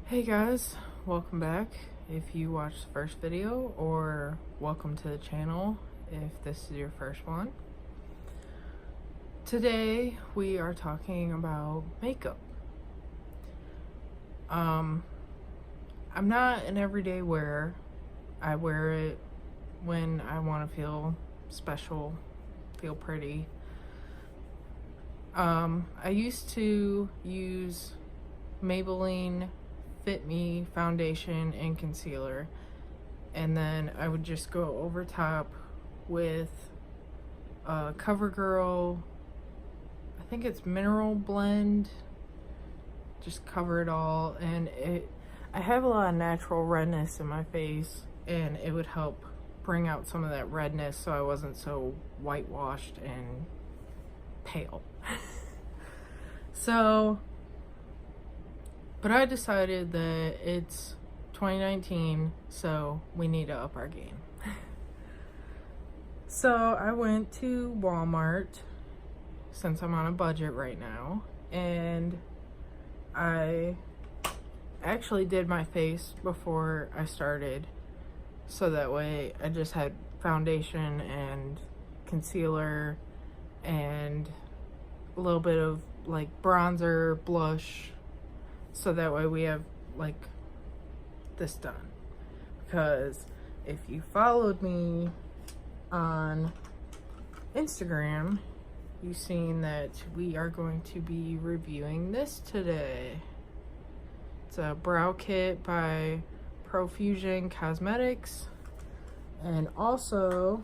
Hey guys, welcome back if you watched the first video, or welcome to the channel if this is your first one. Today we are talking about makeup. I'm not an everyday wearer. I wear it when I want to feel special, feel pretty. I used to use Maybelline Fit Me foundation and concealer, and then I would just go over top with CoverGirl, I think it's mineral blend, just cover it all. And I have a lot of natural redness in my face, and it would help bring out some of that redness so I wasn't so whitewashed and pale. But I decided that it's 2019, so we need to up our game. So I went to Walmart, since I'm on a budget right now, and I actually did my face before I started, so that way I just had foundation and concealer and a little bit of like bronzer, blush, so that way we have like this done. Because if you followed me on Instagram, you've seen that we are going to be reviewing this today. It's a brow kit by Profusion Cosmetics, and also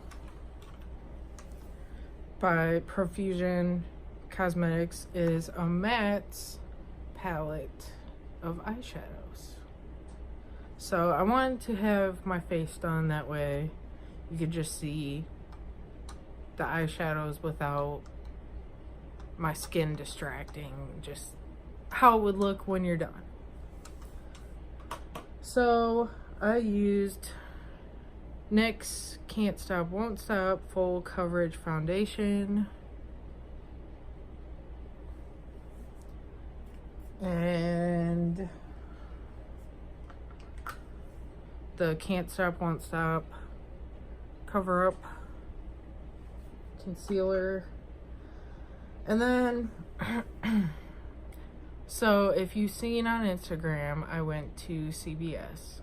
by Profusion Cosmetics is a matte palette of eyeshadows. So I wanted to have my face done that way you could just see the eyeshadows without my skin distracting, just how it would look when you're done. So I used NYX Can't Stop Won't Stop Full Coverage Foundation, and the Can't Stop Won't Stop Cover Up Concealer. And then so if you've seen on Instagram, I went to CVS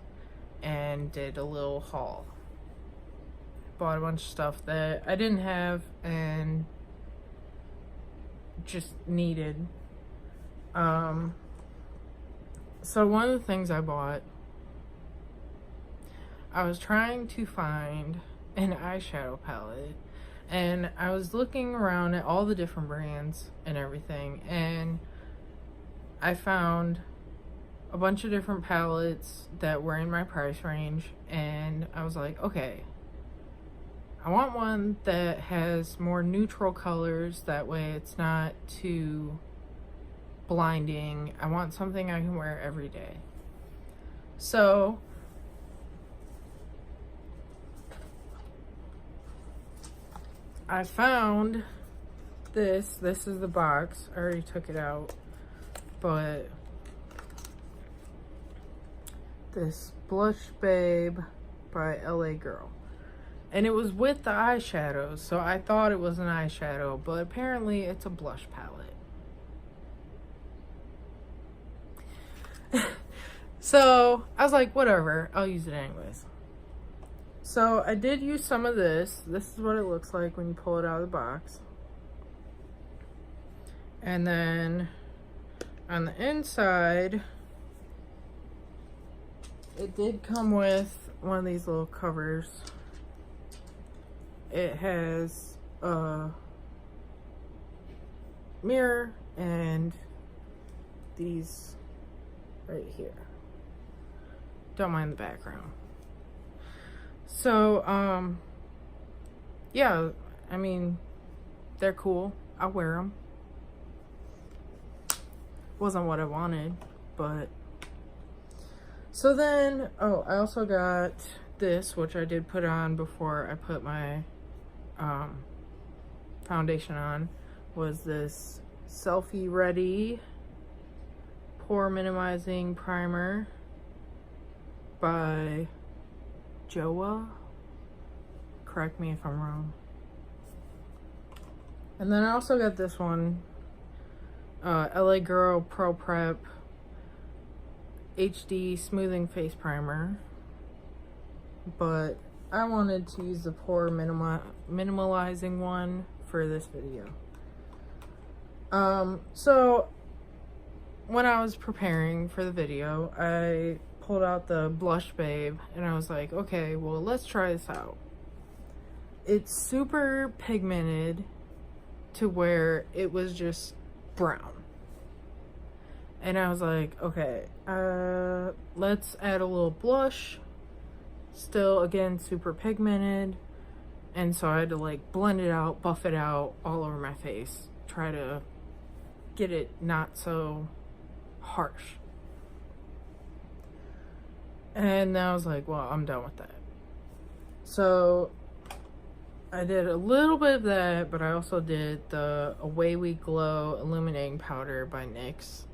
and did a little haul. Bought a bunch of stuff that I didn't have and just needed. So one of the things I bought, I was trying to find an eyeshadow palette, and I was looking around at all the different brands and everything, and I found a bunch of different palettes that were in my price range, and I was like, okay, I want one that has more neutral colors, that way it's not too blinding. I want something I can wear every day. So I found this. This is the box. I already took it out, but this Blush Babe by LA Girl, and it was with the eyeshadows, so I thought it was an eyeshadow, but apparently it's a blush palette. So I was like, whatever, I'll use it anyways. So I did use some of this. This is what it looks like when you pull it out of the box. And then on the inside, it did come with one of these little covers. It has a mirror and these right here. Don't mind the background. So, yeah, I mean, they're cool. I'll wear them. Wasn't what I wanted, but. So then, oh, I also got this, which I did put on before I put my foundation on, was this Selfie Ready Pore Minimizing Primer by Joa. Correct me if I'm wrong. And then I also got this one, LA Girl Pro Prep HD Smoothing Face Primer. But I wanted to use the pore minimalizing one for this video. So when I was preparing for the video, I pulled out the Blush Babe and I was like, okay, well, let's try this out. It's super pigmented to where it was just brown. And I was like, okay, let's add a little blush. Still, again, super pigmented. And so I had to like blend it out, buff it out all over my face. Try to get it not so harsh. And then I was like, well, I'm done with that. So I did a little bit of that, but I also did the Away We Glow Illuminating Powder by NYX.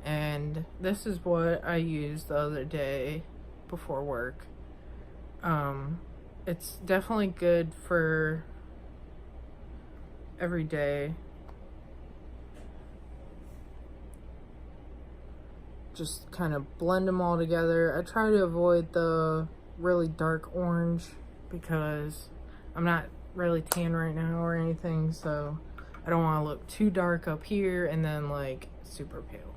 And this is what I used the other day before work. It's definitely good for every day. Just kind of blend them all together. I try to avoid the really dark orange because I'm not really tan right now or anything, so I don't want to look too dark up here and then like super pale.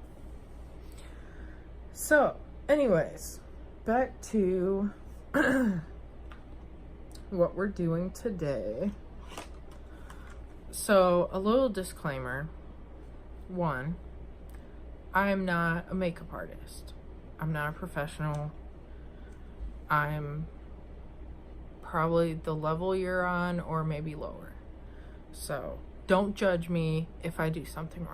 So anyways, back to what we're doing today. So a little disclaimer. One, I am not a makeup artist. I'm not a professional. I'm probably the level you're on or maybe lower. So don't judge me if I do something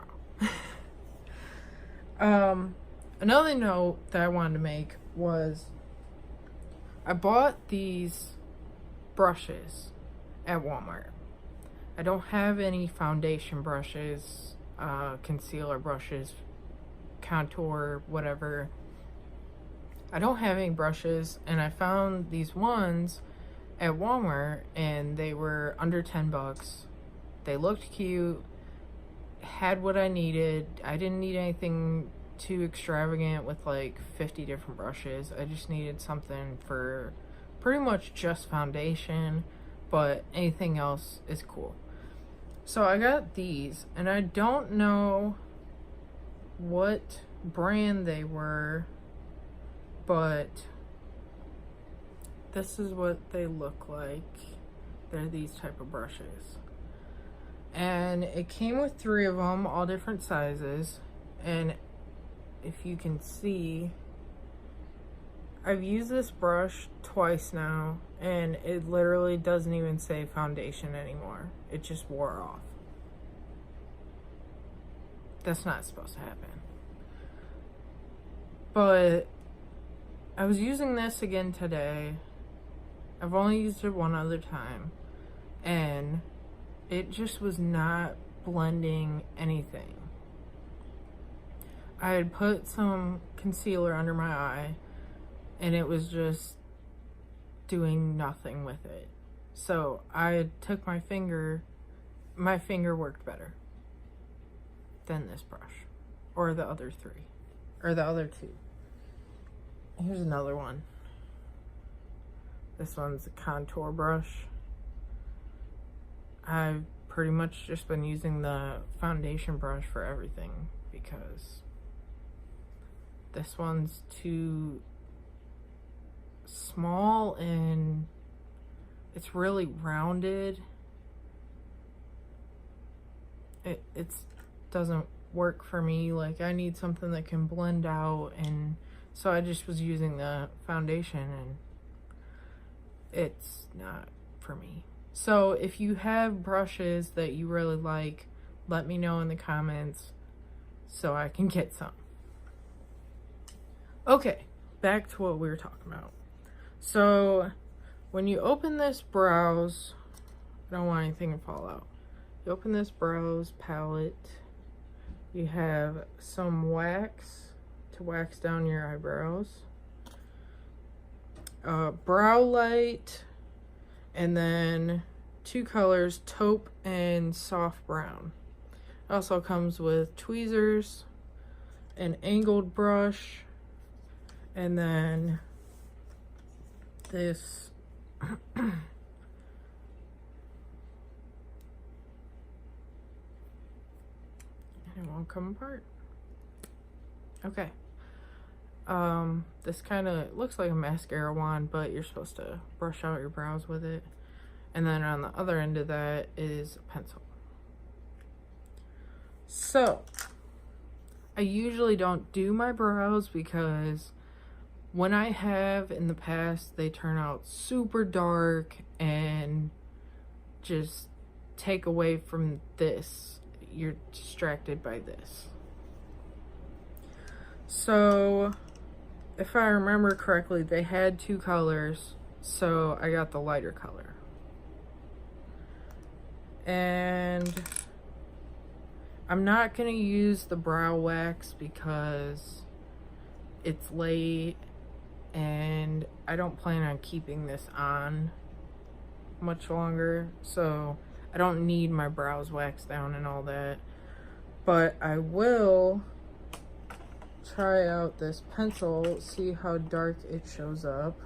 wrong. Another note that I wanted to make was I bought these brushes at Walmart. I don't have any foundation brushes, concealer brushes, contour, whatever. I don't have any brushes, and I found these ones at Walmart and they were under 10 bucks. They looked cute, had what I needed. I didn't need anything too extravagant with like 50 different brushes. I just needed something for pretty much just foundation, but anything else is cool. So I got these, and I don't know what brand they were, but this is what they look like. They're these type of brushes. And it came with 3 of them, all different sizes. And if you can see, I've used this brush twice now, and it literally doesn't even say foundation anymore. It just wore off. That's not supposed to happen. But I was using this again today. I've only used it one other time, and it just was not blending anything. I had put some concealer under my eye, and it was just doing nothing with it. So I took my finger worked better than this brush, or the other 3, or the other 2. Here's another one. This one's a contour brush. I've pretty much just been using the foundation brush for everything because this one's too small and it's really rounded. It doesn't work for me. Like, I need something that can blend out, and so I just was using the foundation, and it's not for me. So if you have brushes that you really like, let me know in the comments so I can get some. Okay, back to what we were talking about. So when you open this brows, I don't want anything to fall out. You open this brows palette, you have some wax to wax down your eyebrows. Brow light, and then 2 colors, taupe and soft brown. It also comes with tweezers, an angled brush, and then this it won't come apart. Okay. This kind of looks like a mascara wand, but you're supposed to brush out your brows with it. And then on the other end of that is a pencil. So, I usually don't do my brows because when I have in the past, they turn out super dark and just take away from this. You're distracted by this. So, if I remember correctly, they had 2 colors, so I got the lighter color. And I'm not going to use the brow wax because it's late and I don't plan on keeping this on much longer, so I don't need my brows waxed down and all that. But I will try out this pencil, see how dark it shows up.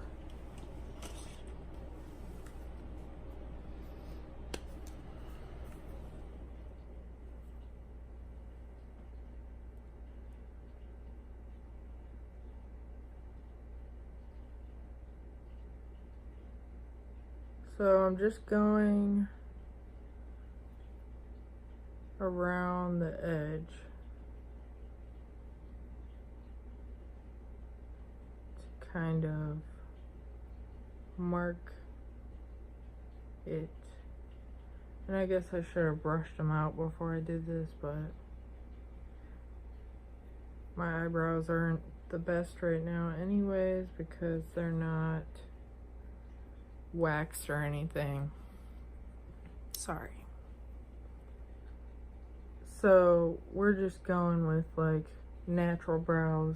So I'm just going around the edge to kind of mark it. And I guess I should have brushed them out before I did this, but my eyebrows aren't the best right now anyways because they're not waxed or anything. Sorry. So we're just going with like natural brows.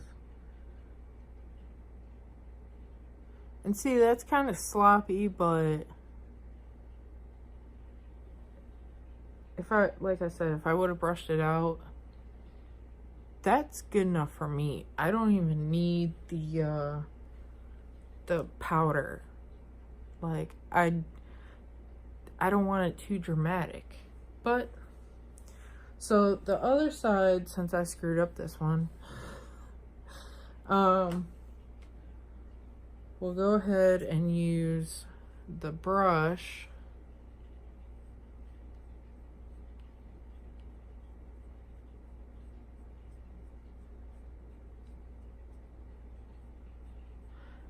And see, that's kind of sloppy, but if I, like I said, if I would have brushed it out, that's good enough for me. I don't even need the powder. Like, I don't want it too dramatic. But, so the other side, since I screwed up this one, we'll go ahead and use the brush.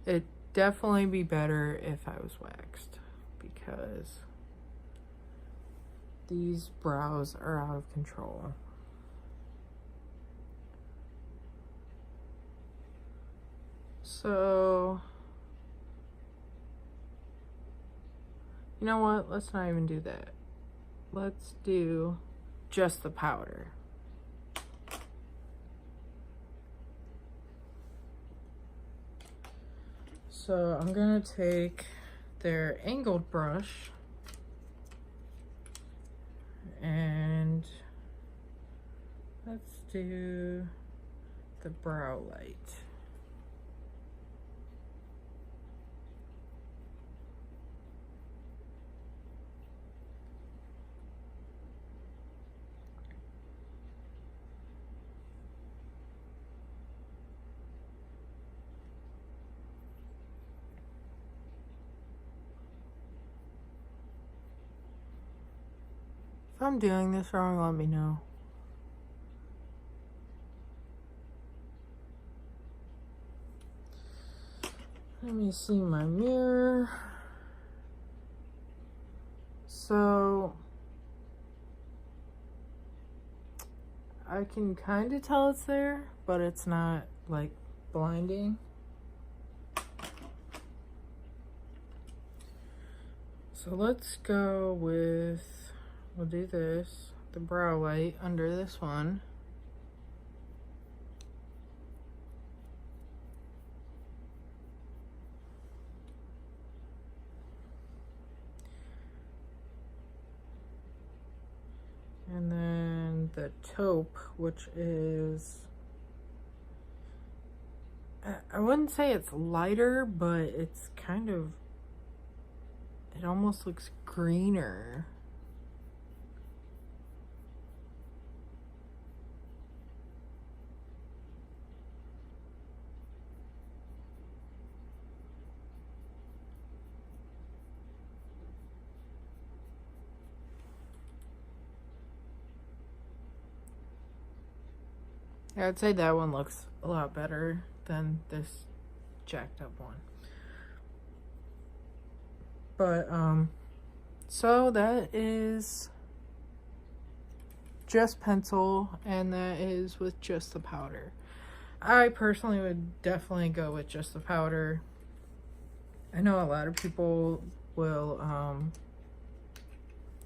It'd definitely be better if I was waxed because these brows are out of control. So, you know what? Let's not even do that. Let's do just the powder. So I'm gonna take their angled brush and let's do the brow light. If I'm doing this wrong, let me know. Let me see my mirror. So, I can kind of tell it's there, but it's not like blinding. So let's go with, we'll do this, the brow light under this one. the taupe, which is, I wouldn't say it's lighter, but it's kind of, it almost looks greener. Yeah, I'd say that one looks a lot better than this jacked up one. But, so that is just pencil, and that is with just the powder. I personally would definitely go with just the powder. I know a lot of people will,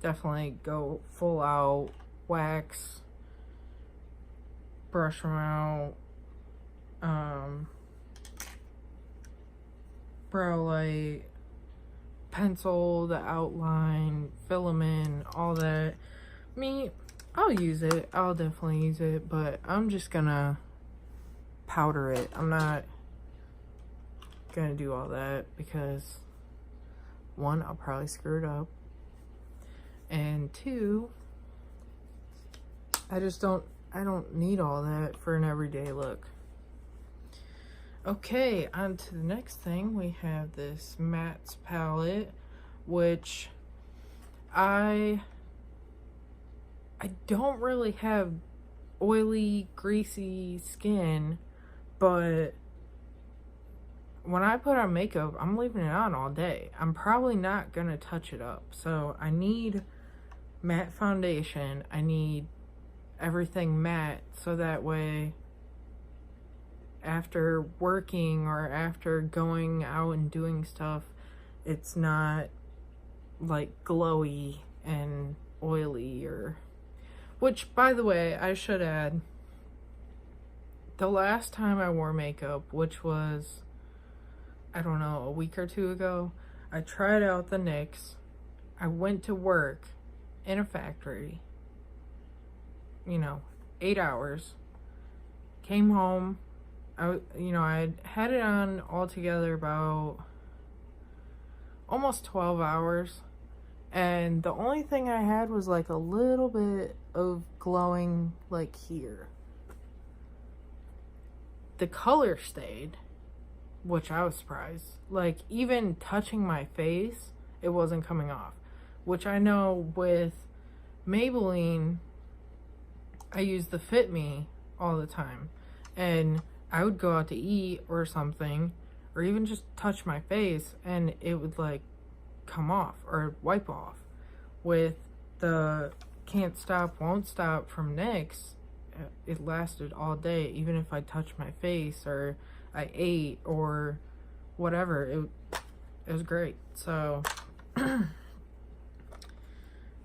definitely go full out wax, brush them out, brow light, pencil, the outline, fill them in, all that. Me, I'll use it. I'll definitely use it, but I'm just gonna powder it. I'm not gonna do all that because, one, I'll probably screw it up, and two, I don't need all that for an everyday look. Okay, on to the next thing. We have this mattes palette, which I don't really have oily, greasy skin, but when I put on makeup, I'm leaving it on all day. I'm probably not gonna touch it up. So I need matte foundation. I need everything matte, so that way after working or after going out and doing stuff, it's not like glowy and oily. Or, which, by the way, I should add, the last time I wore makeup, which was, I don't know, a week or two ago, I tried out the NYX. I went to work in a factory, you know, 8 hours, came home. I had it on altogether about almost 12 hours, and the only thing I had was like a little bit of glowing like here. The color stayed, which I was surprised. Like, even touching my face, it wasn't coming off, which I know with Maybelline, I use the Fit Me all the time, and I would go out to eat or something, or even just touch my face, and it would like come off or wipe off. With the Can't Stop, Won't Stop from NYX, it lasted all day, even if I touched my face or I ate or whatever. It was great. So, all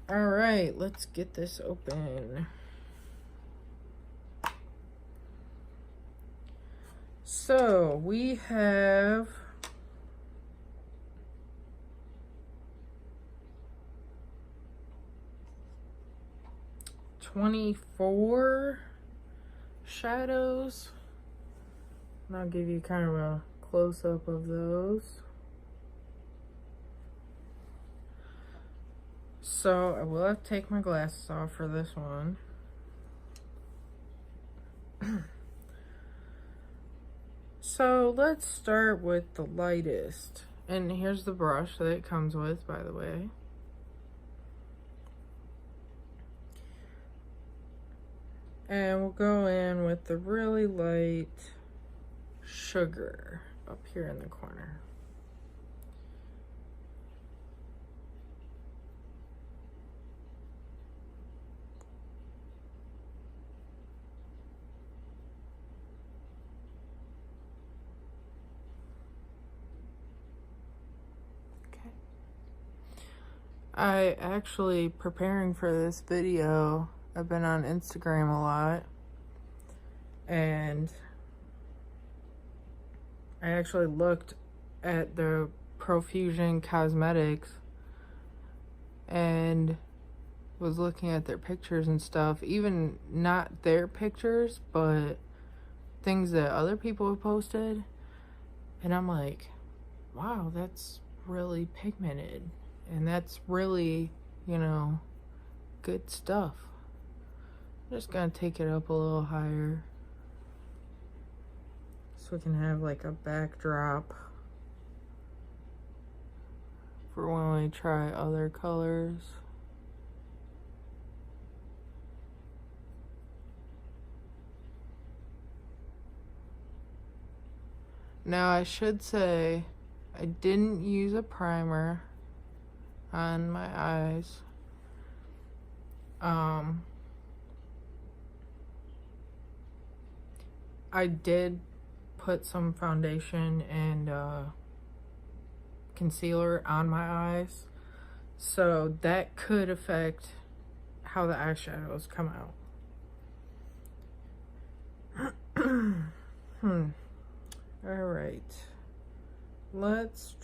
right, let's get this open. So we have $24 shadows, and I'll give you kind of a close-up of those. So I will have to take my glasses off for this one. So let's start with the lightest. And here's the brush that it comes with, by the way. And we'll go in with the really light Sugar up here in the corner. I actually, preparing for this video, I've been on Instagram a lot, and I actually looked at the Profusion Cosmetics, and was looking at their pictures and stuff, even not their pictures, but things that other people have posted, and I'm like, wow, that's really pigmented, and that's really, you know, good stuff. I'm just gonna take it up a little higher so we can have like a backdrop for when we try other colors. Now I should say I didn't use a primer on my eyes. I did put some foundation and concealer on my eyes, so that could affect how the eyeshadows come out. Alright, let's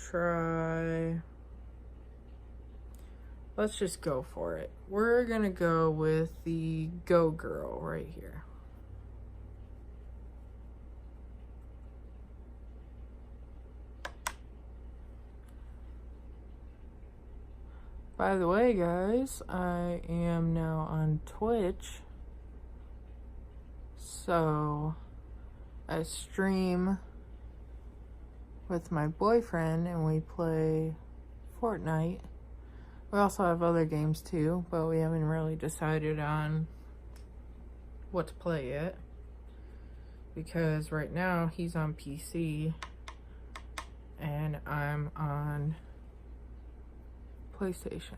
just go for it. We're gonna go with the Go Girl right here. By the way, guys, I am now on Twitch, so I stream with my boyfriend and we play Fortnite. We also have other games too, but we haven't really decided on what to play yet, because right now he's on PC and I'm on PlayStation.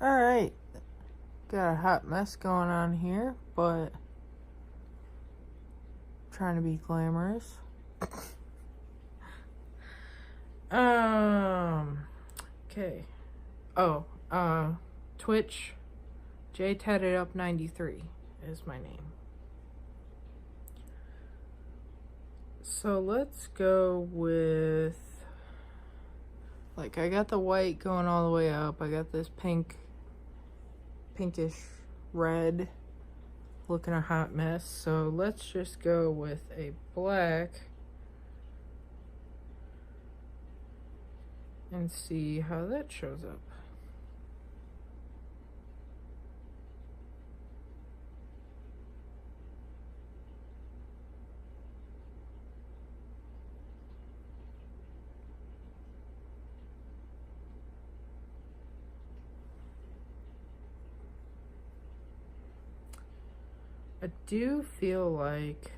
Alright, got a hot mess going on here, but trying to be glamorous. Okay. Oh, Twitch, JTattedup93 is my name. So let's go with, like, I got the white going all the way up. I got this pinkish red, looking a hot mess. So let's just go with a black and see how that shows up. I do feel like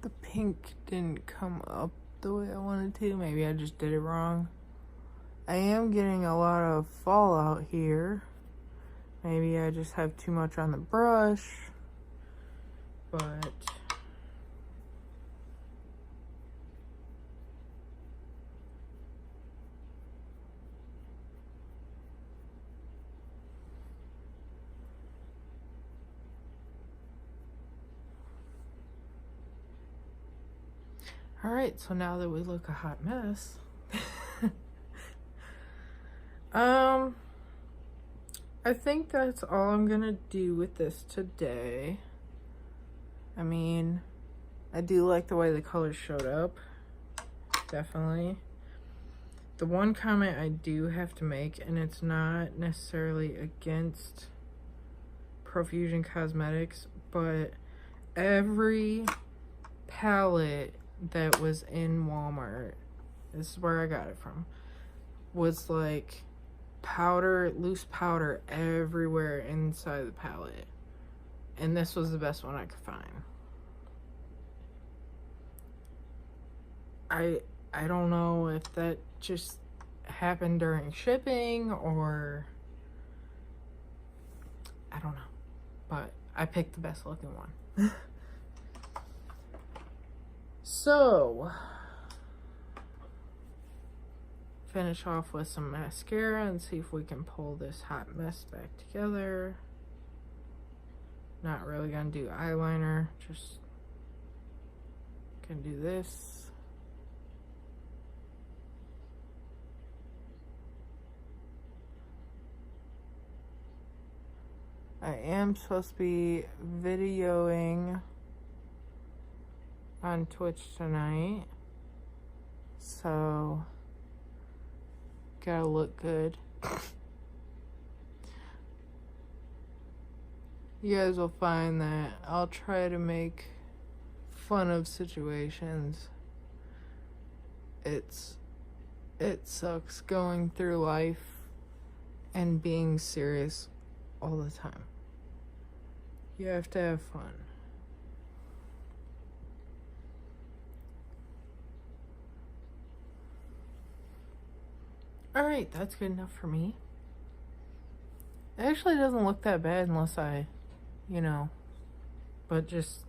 the pink didn't come up the way I wanted to. Maybe I just did it wrong. I am getting a lot of fallout here. Maybe I just have too much on the brush, but alright, so now that we look a hot mess, I think that's all I'm gonna do with this today. I mean, I do like the way the colors showed up, definitely. The one comment I do have to make, and it's not necessarily against Profusion Cosmetics, but every palette that was in Walmart, this is where I got it from, was like powder, loose powder everywhere inside the palette, and this was the best one I could find. I don't know if that just happened during shipping or I don't know, but I picked the best looking one. So finish off with some mascara and see if we can pull this hot mess back together. Not really gonna do eyeliner, just gonna do this. I am supposed to be videoing on Twitch tonight, so gotta look good. You guys will find that I'll try to make fun of situations. It sucks going through life and being serious all the time. You have to have fun. Alright, that's good enough for me. It actually doesn't look that bad unless I, you know, but just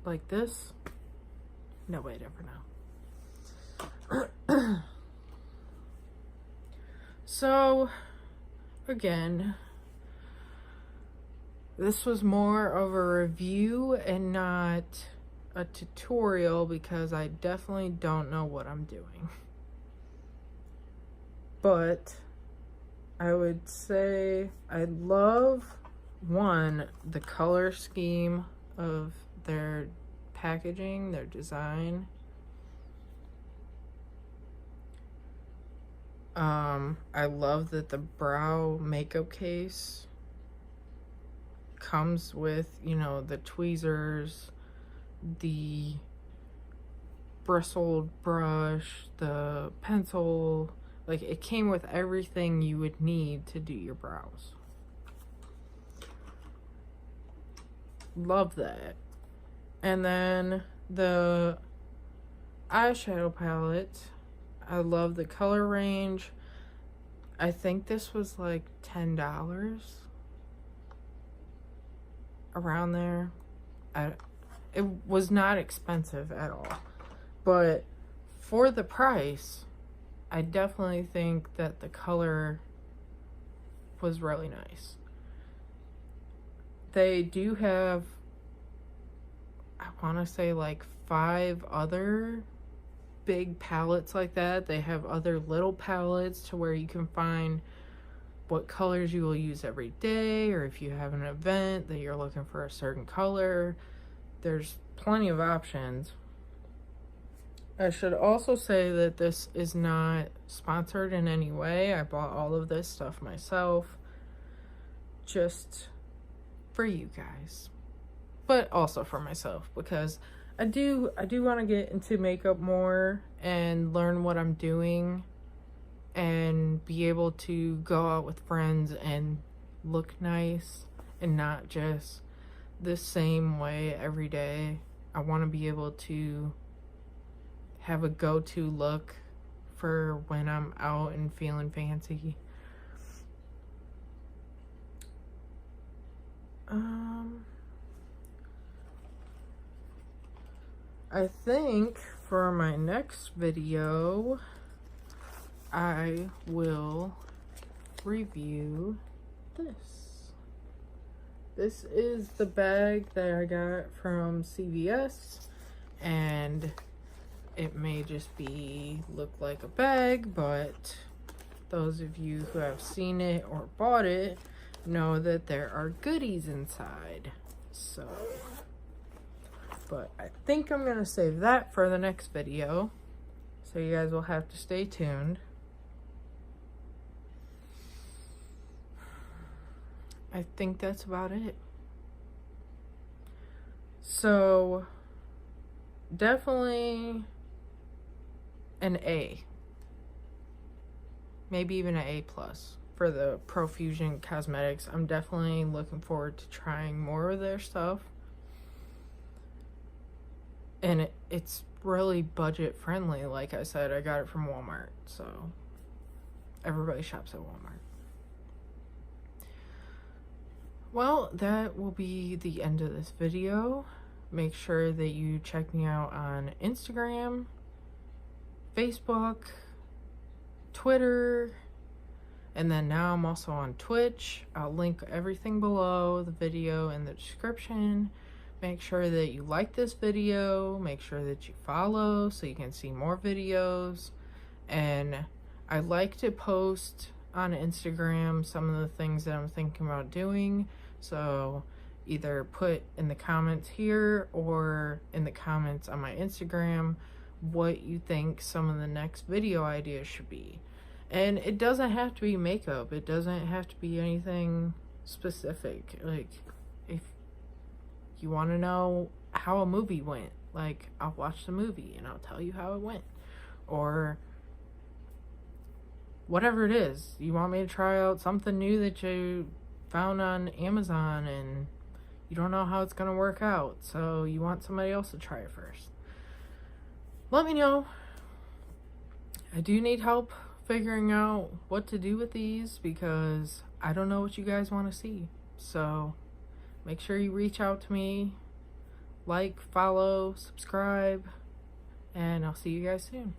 like this, nobody'd ever know. So, again, this was more of a review and not a tutorial because I definitely don't know what I'm doing. But I would say I love, one, the color scheme of their packaging, their design. I love that the brow makeup case comes with, you know, the tweezers, the bristled brush, the pencil. Like, it came with everything you would need to do your brows. Love that. And then the eyeshadow palette, I love the color range. I think this was like $10 around there. It was not expensive at all, but for the price, I definitely think that the color was really nice. They do have, I want to say, like 5 other big palettes like that. They have other little palettes to where you can find what colors you will use every day, or if you have an event that you're looking for a certain color. There's plenty of options. I should also say that this is not sponsored in any way. I bought all of this stuff myself, just for you guys, but also for myself, because I do want to get into makeup more and learn what I'm doing and be able to go out with friends and look nice and not just the same way every day. I want to be able to have a go-to look for when I'm out and feeling fancy. I think for my next video, I will review this. This is the bag that I got from CVS, and it may just look like a bag, but those of you who have seen it or bought it know that there are goodies inside. So, but I think I'm gonna save that for the next video, so you guys will have to stay tuned. I think that's about it. So, definitely an A. Maybe even an A+ for the Profusion Cosmetics. I'm definitely looking forward to trying more of their stuff. And it's really budget friendly. Like I said, I got it from Walmart, so everybody shops at Walmart. Well, that will be the end of this video. Make sure that you check me out on Instagram, Facebook, Twitter, and then now I'm also on Twitch. I'll link everything below the video in the description. Make sure that you like this video, make sure that you follow so you can see more videos. And I like to post on Instagram some of the things that I'm thinking about doing, so either put in the comments here or in the comments on my Instagram what you think some of the next video ideas should be. And it doesn't have to be makeup, it doesn't have to be anything specific. Like, if you want to know how a movie went, like, I'll watch the movie and I'll tell you how it went. Or whatever it is, you want me to try out something new that you found on Amazon and you don't know how it's gonna work out, so you want somebody else to try it first, let me know. I do need help figuring out what to do with these because I don't know what you guys want to see. So make sure you reach out to me, like, follow, subscribe, and I'll see you guys soon.